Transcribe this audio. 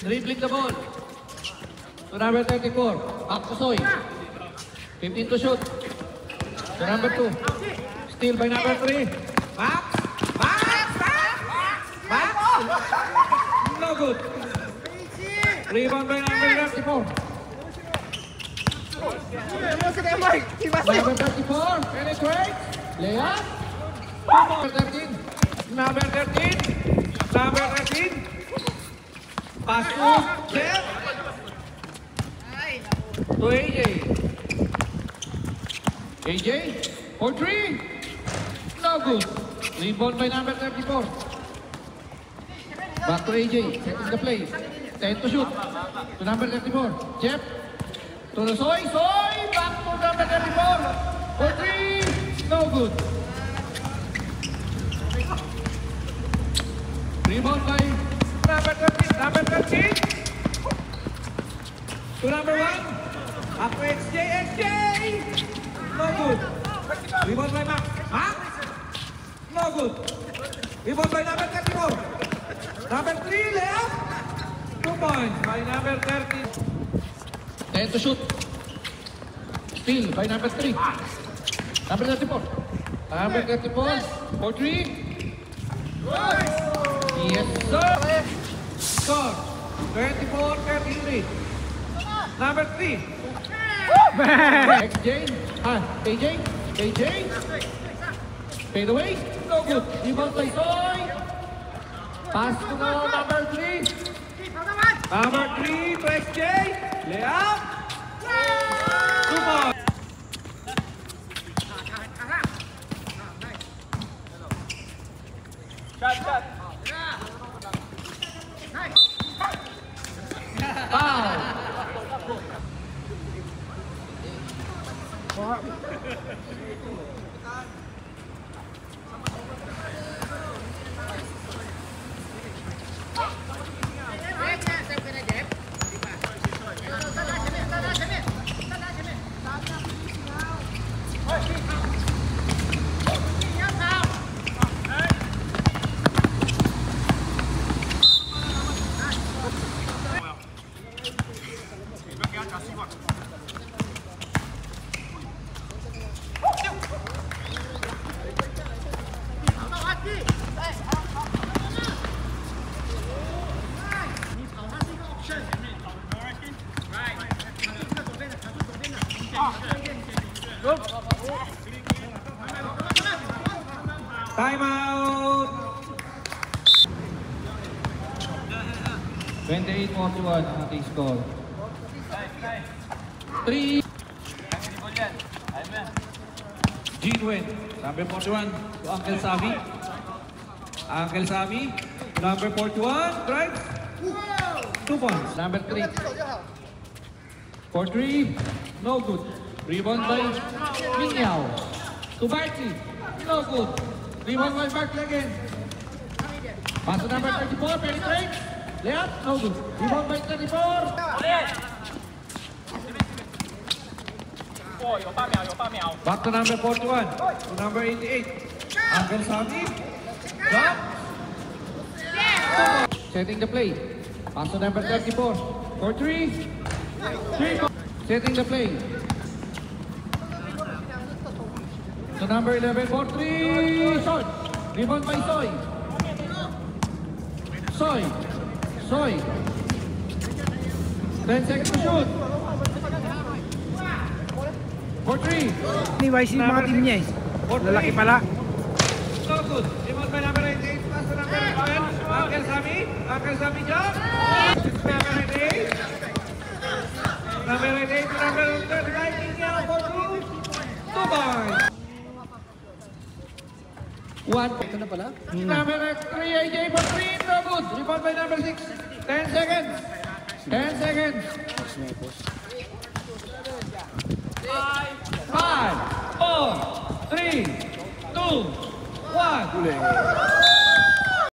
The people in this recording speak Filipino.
Dribbling the ball. To number 34. Back to Soy. 15 to shoot. To number 2. Steal by number 3. Back. No good. Rebound by number 34. Number 34. Penetrate. Layup. Number 13. Number 13. Number 13. Pass to Jeff. To AJ. AJ. For 3. No good. Rebound by number 34. Back to AJ. Setting the play. 10 to shoot. To number 34. Jeff. To the Soy. Back to number 34. For 3. No good. Rebound by number 13. Number 13. To number 1. Up to XJ. No good. Rebound by Max. No good. Rebound by number 34. Number 3, layup. 2 points by number 13. 10 to shoot. Steal by number 3. Number 34. Number 34. For 3. Yes, sir. Score. 24-33. Number 3. XJ. AJ. Fade away. No good. Rebound by Soy. Pass to number 3. Number 3 to XJ. Layup. 2 points. Shot. Foul. Time out. 28-41 ang ating score. 3. G-Win. Number 41 to Uncle Savi. Uncle Savi. Number 41. Drive. 2 points. Number 3. For 3. No good. Rebound by Minyao. To Barkley. No good. Rebound by Barkley again. Pass to number 34. Penetrate. Layup. No good. Rebound by 34. Back to number 41. To number 88. Uncle Savi. Drop. Setting the play. Pass to number 34. For 3. Setting the play. To number 11 for 3. Short. Rebound by Soy. Soy. 10 seconds to shoot. For 3. Ini YC mga team niya eh. Lalaki pala. No good. Rebound by number 88. Pass to number 11. Uncle Sami jump. Number 88. Number 88 to number 39. Minyao for 2. 2 points. 1. Ito na pala. Number 3, AJ for 3. No good. Rebound by number 6. 10 seconds. 10 seconds. 5, 4, 3, 2, 1.